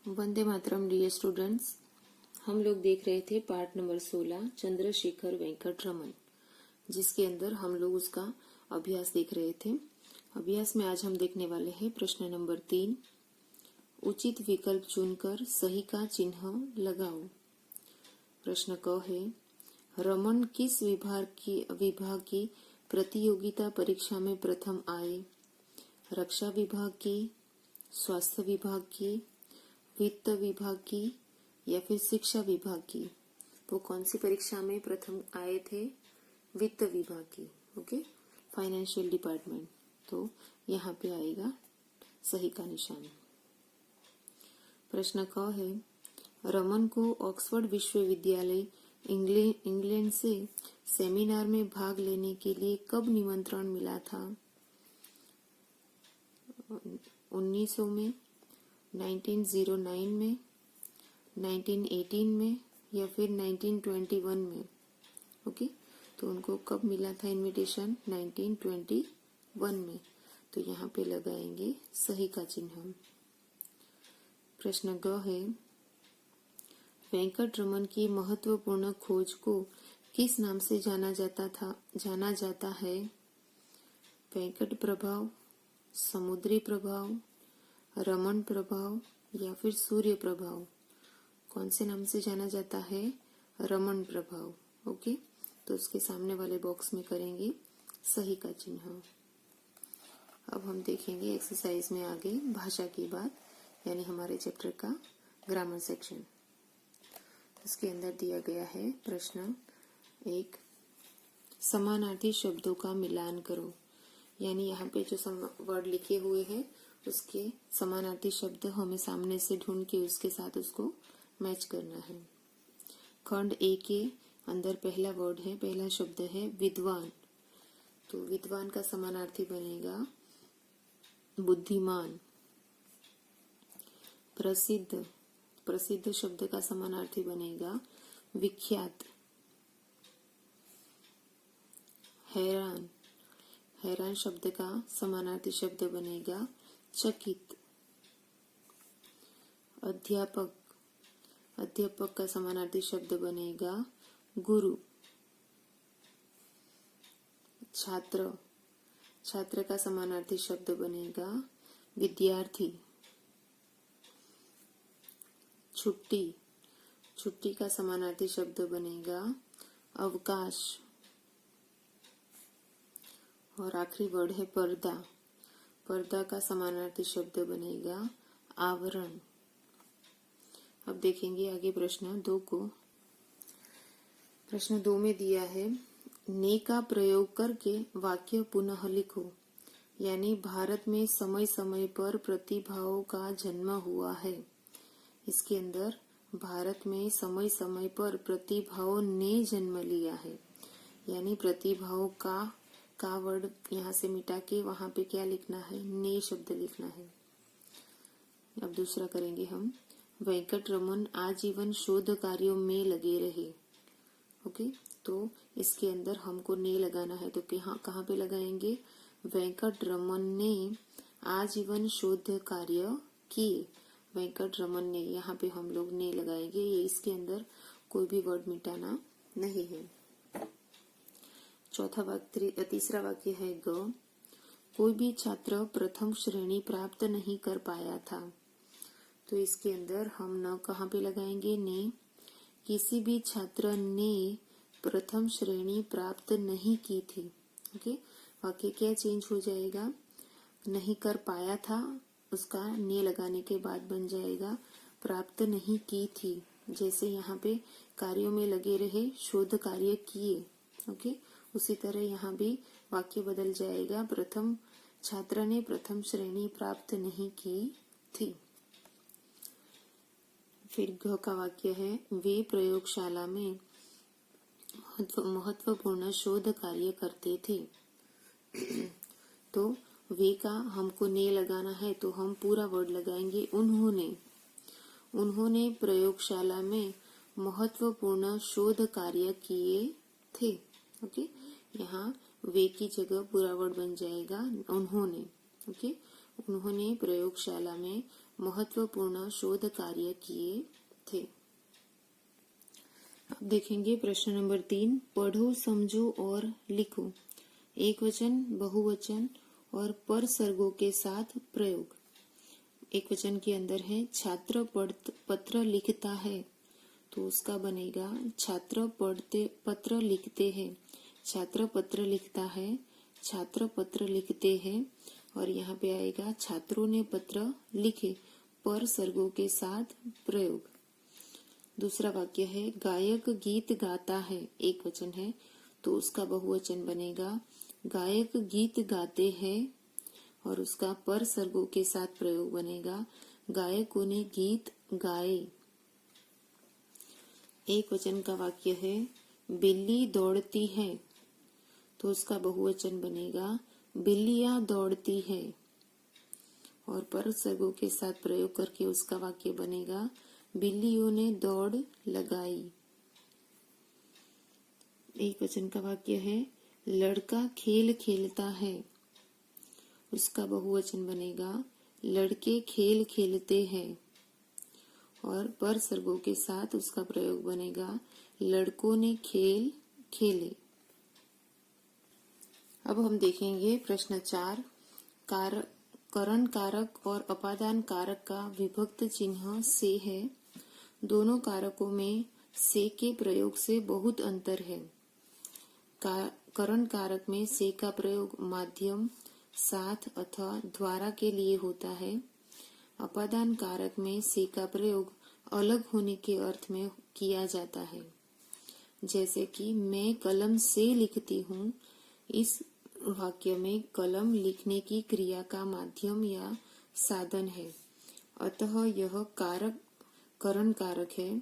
Vande Mataram dear students. हम लोग देख रहे थे पार्ट नंबर 16 चंद्रशेखर वेंकट रमन, जिसके अंदर हम लोग उसका अभ्यास देख रहे थे। अभ्यास में आज हम देखने वाले हैं प्रश्न नंबर 3। उचित विकल्प चुनकर सही का चिन्ह लगाओ। प्रश्न क है, रमन किस विभाग की प्रतियोगिता परीक्षा में प्रथम आए? रक्षा विभाग की, स्वास्थ्य विभाग की, वित्त विभाग की या फिर शिक्षा विभाग की? वो कौन सी परीक्षा में प्रथम आए थे? वित्त विभाग की। Okay, financial department. तो यहाँ पे आएगा सही का निशान। प्रश्न क है, रमन को ऑक्सफोर्ड विश्वविद्यालय इंग्लैंड से सेमिनार में भाग लेने के लिए कब निमंत्रण मिला था? 1900 में, 1909 में, 1918 में या फिर 1921 में? ओके, तो उनको कब मिला था इनविटेशन? 1921 में। तो यहाँ पे लगाएंगे सही का चिन्ह। प्रश्न ग है, वेंकट रमन की महत्वपूर्ण खोज को किस नाम से जाना जाता है? वेंकट प्रभाव, समुद्री प्रभाव, रमन प्रभाव या फिर सूर्य प्रभाव? कौन से नाम से जाना जाता है? रमन प्रभाव। ओके, तो उसके सामने वाले बॉक्स में करेंगे सही का चिन्ह। अब हम देखेंगे एक्सरसाइज में आगे भाषा की बात, यानी हमारे चैप्टर का ग्रामर सेक्शन। इसके अंदर दिया गया है प्रश्न 1, समानार्थी शब्दों का मिलान करो। यानी यहाँ पे जो वर्ड लिखे हुए हैं उसके समानार्थी शब्द हमें सामने से ढूंढ के उसके साथ उसको मैच करना है। खंड ए के अंदर पहला वर्ड है, पहला शब्द है विद्वान। तो विद्वान का समानार्थी बनेगा बुद्धिमान। प्रसिद्ध, प्रसिद्ध शब्द का समानार्थी बनेगा विख्यात। हैरान, हैरान शब्द का समानार्थी शब्द बनेगा चकित। अध्यापक, अध्यापक का समानार्थी शब्द बनेगा गुरु। छात्र, छात्र का समानार्थी शब्द बनेगा विद्यार्थी। छुट्टी, छुट्टी का समानार्थी शब्द बनेगा अवकाश। और आखिरी वर्ड है पर्दा, पर्दा का समानार्थी शब्द बनेगा आवरण। अब देखेंगे आगे प्रश्न 2 को। प्रश्न 2 में दिया है, ने का प्रयोग करके वाक्य पुनः लिखो। यानी भारत में समय समय पर प्रतिभाओं का जन्म हुआ है। इसके अंदर भारत में समय समय पर प्रतिभाओं ने जन्म लिया है। यानी प्रतिभाओं का वर्ड यहाँ से मिटा के वहां पे क्या लिखना है? ने शब्द लिखना है। अब दूसरा करेंगे हम, वेंकट रमन आजीवन शोध कार्यों में लगे रहे। ओके, तो इसके अंदर हमको ने लगाना है। तो कहाँ पे लगाएंगे? वेंकट रमन ने आजीवन शोध कार्य किए। वेंकट रमन ने, यहाँ पे हम लोग ने लगाएंगे। ये इसके अंदर कोई भी वर्ड मिटाना नहीं है। तीसरा वाक्य है ग, कोई भी छात्र प्रथम श्रेणी प्राप्त नहीं कर पाया था। तो इसके अंदर हम न कहाँ पे लगाएंगे? ने। किसी भी छात्र ने प्रथम श्रेणी प्राप्त नहीं की थी। ओके, वाक्य क्या चेंज हो जाएगा? नहीं कर पाया था, उसका ने लगाने के बाद बन जाएगा प्राप्त नहीं की थी। जैसे यहाँ पे कार्यों में लगे रहे, शोध कार्य किए। ओके, उसी तरह यहाँ भी वाक्य बदल जाएगा, प्रथम छात्र ने प्रथम श्रेणी प्राप्त नहीं की थी। फिर घ का वाक्य है, वे प्रयोगशाला में महत्वपूर्ण शोध कार्य करते थे। तो वे का हमको ने लगाना है, तो हम पूरा वर्ड लगाएंगे उन्होंने। उन्होंने प्रयोगशाला में महत्वपूर्ण शोध कार्य किए थे। ओके, यहाँ वे की जगह पूरा वर्ड बन जाएगा उन्होंने। ओके, उन्होंने प्रयोगशाला में महत्वपूर्ण शोध कार्य किए थे। अब देखेंगे प्रश्न नंबर 3, पढ़ो, समझो और लिखो। एक वचन, बहुवचन और परसर्गों के साथ प्रयोग। एक वचन के अंदर है छात्र पत्र लिखता है, तो उसका बनेगा छात्र पत्र लिखते हैं। छात्र पत्र लिखता है, छात्र पत्र लिखते हैं। और यहाँ पे आएगा छात्रों ने पत्र लिखे, परसर्गों के साथ प्रयोग। दूसरा वाक्य है गायक गीत गाता है, एक वचन है, तो उसका बहुवचन बनेगा गायक गीत गाते हैं। और उसका परसर्गों के साथ प्रयोग बनेगा गायकों ने गीत गाए। एक वचन का वाक्य है बिल्ली दौड़ती है, तो उसका बहुवचन बनेगा बिल्लियां दौड़ती है। और परसर्गों के साथ प्रयोग करके उसका वाक्य बनेगा बिल्लियों ने दौड़ लगाई। एक वचन का वाक्य है लड़का खेल खेलता है, उसका बहुवचन बनेगा लड़के खेल खेलते हैं। और परसर्गों के साथ उसका प्रयोग बनेगा लड़कों ने खेल खेले। अब हम देखेंगे प्रश्न 4, करण कारक और अपादान कारक का विभक्त चिन्ह से है। दोनों कारकों में से के प्रयोग से बहुत अंतर है। करण कारक में से का प्रयोग माध्यम, साथ अथवा द्वारा के लिए होता है। अपादान कारक में से का प्रयोग अलग होने के अर्थ में किया जाता है। जैसे कि मैं कलम से लिखती हूँ, इस वाक्य में कलम लिखने की क्रिया का माध्यम या साधन है, अतः यह कारक करण कारक है।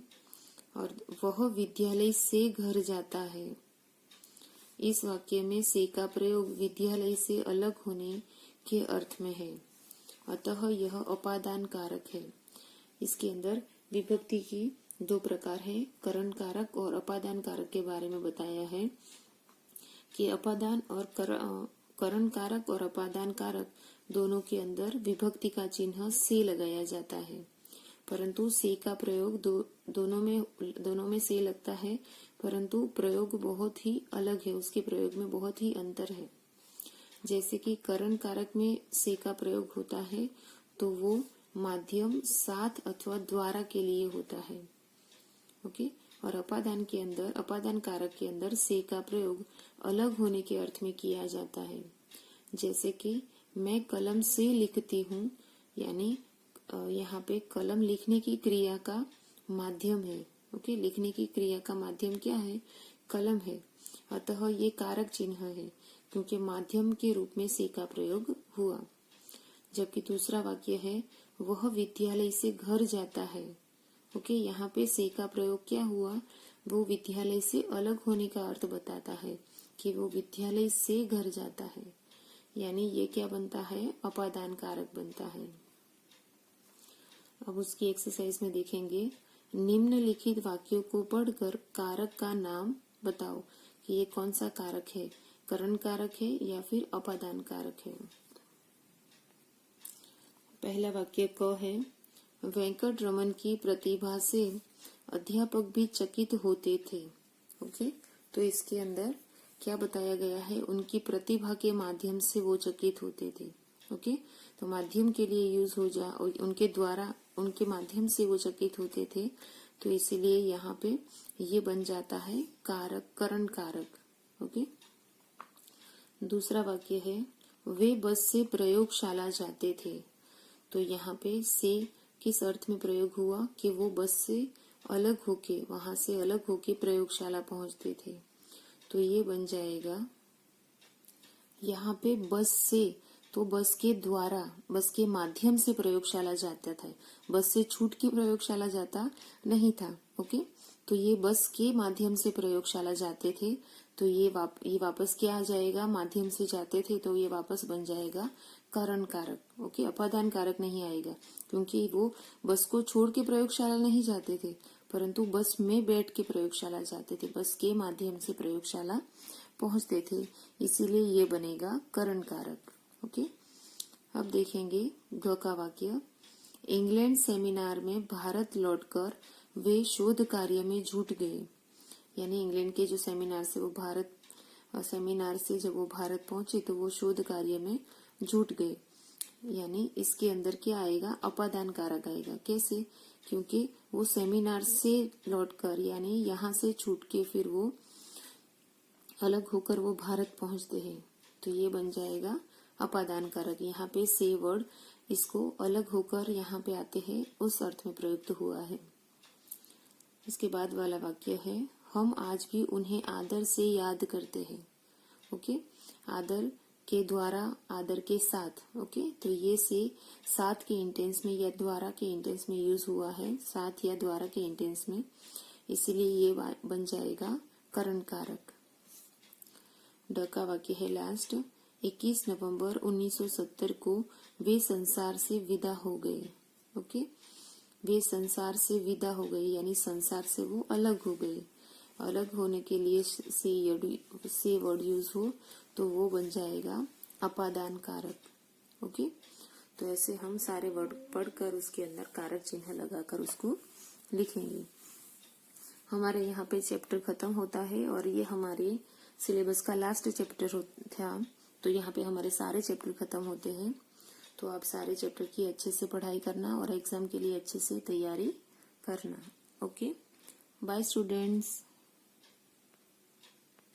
और वह विद्यालय से घर जाता है, इस वाक्य में से का प्रयोग विद्यालय से अलग होने के अर्थ में है, अतः यह अपादान कारक है। इसके अंदर विभक्ति की दो प्रकार है, करण कारक और अपादान कारक के बारे में बताया है कि अपादान और करण कारक और अपादान कारक दोनों के अंदर विभक्ति का चिन्ह से लगाया जाता है, परंतु से का प्रयोग दोनों में से लगता है, परंतु प्रयोग बहुत ही अलग है, उसके प्रयोग में बहुत ही अंतर है। जैसे कि करण कारक में से का प्रयोग होता है तो वो माध्यम, साथ अथवा द्वारा के लिए होता है। ओके। और अपादान कारक के अंदर से का प्रयोग अलग होने के अर्थ में किया जाता है। जैसे कि मैं कलम से लिखती हूँ, यानी यहाँ पे कलम लिखने की क्रिया का माध्यम है। ओके, लिखने की क्रिया का माध्यम क्या है? कलम है, अतः ये कारक चिन्ह है क्योंकि माध्यम के रूप में से का प्रयोग हुआ। जबकि दूसरा वाक्य है वह विद्यालय से घर जाता है। ओके, यहाँ पे से का प्रयोग क्या हुआ? वो विद्यालय से अलग होने का अर्थ बताता है कि वो विद्यालय से घर जाता है, यानी ये क्या बनता है? अपादान कारक बनता है। अब उसकी एक्सरसाइज में देखेंगे, निम्नलिखित वाक्यों को पढ़कर कारक का नाम बताओ कि ये कौन सा कारक है, करण कारक है या फिर अपादान कारक है। पहला वाक्य क है, वेंकट रमन की प्रतिभा से अध्यापक भी चकित होते थे। ओके, तो इसके अंदर क्या बताया गया है? उनकी प्रतिभा के माध्यम से वो चकित होते थे। ओके, तो माध्यम के लिए यूज हो जा, उनके द्वारा, उनके माध्यम से वो चकित होते थे, तो इसीलिए यहाँ पे ये बन जाता है कारक, करण कारक। ओके, दूसरा वाक्य है, वे बस से प्रयोगशाला जाते थे। तो यहाँ पे से किस अर्थ में प्रयोग हुआ कि वो बस से अलग होके, वहां से अलग होके प्रयोगशाला पहुंचते थे, तो ये बन जाएगा यहाँ पे बस से, तो बस के द्वारा, बस के माध्यम से प्रयोगशाला जाता था, बस से छूट के प्रयोगशाला जाता नहीं था। ओके, तो ये बस के माध्यम से प्रयोगशाला जाते थे, तो ये वापस क्या आ जाएगा? माध्यम से जाते थे, तो ये वापस बन जाएगा करण कारक। ओके, अपादान कारक नहीं आएगा क्योंकि वो बस को छोड़ के प्रयोगशाला नहीं जाते थे, परंतु बस में बैठ के प्रयोगशाला जाते थे, बस के माध्यम से प्रयोगशाला पहुंचते थे, इसीलिए ये बनेगा करण कारक। ओके, अब देखेंगे ग का वाक्य, इंग्लैंड सेमिनार में भारत लौटकर वे शोध कार्य में जुट गए। यानी इंग्लैंड के जो सेमिनार से वो सेमिनार से जब वो भारत पहुंचे तो वो शोध कार्य में जुट गए। यानी इसके अंदर क्या आएगा, अपादान कारक आएगा। कैसे? क्योंकि वो सेमिनार से लौटकर यानी यहाँ से छूट के फिर वो अलग होकर वो भारत पहुंचते हैं, तो ये बन जाएगा अपादान कारक। यहाँ पे से वर्ड इसको अलग होकर यहाँ पे आते हैं उस अर्थ में प्रयुक्त हुआ है। इसके बाद वाला वाक्य है, हम आज भी उन्हें आदर से याद करते हैं। ओके, आदर के द्वारा, आदर के साथ। ओके, तो ये से साथ के इंटेंस में या द्वारा के इंटेंस में यूज हुआ है, साथ या द्वारा के इंटेंस में, इसीलिए ये बन जाएगा करण कारक। ड का वाक्य है लास्ट, 21 नवंबर 1970 को वे संसार से विदा हो गए। ओके, वे संसार से विदा हो गए यानी संसार से वो अलग हो गए। अलग होने के लिए से वर्ड यूज हो तो वो बन जाएगा अपादान कारक। ओके, तो ऐसे हम सारे वर्ड पढ़कर उसके अंदर कारक चिन्ह लगाकर उसको लिखेंगे। हमारे यहाँ पे चैप्टर खत्म होता है और ये हमारे सिलेबस का लास्ट चैप्टर था, तो यहाँ पे हमारे सारे चैप्टर खत्म होते हैं। तो आप सारे चैप्टर की अच्छे से पढ़ाई करना और एग्जाम के लिए अच्छे से तैयारी करना। Okay, bye students.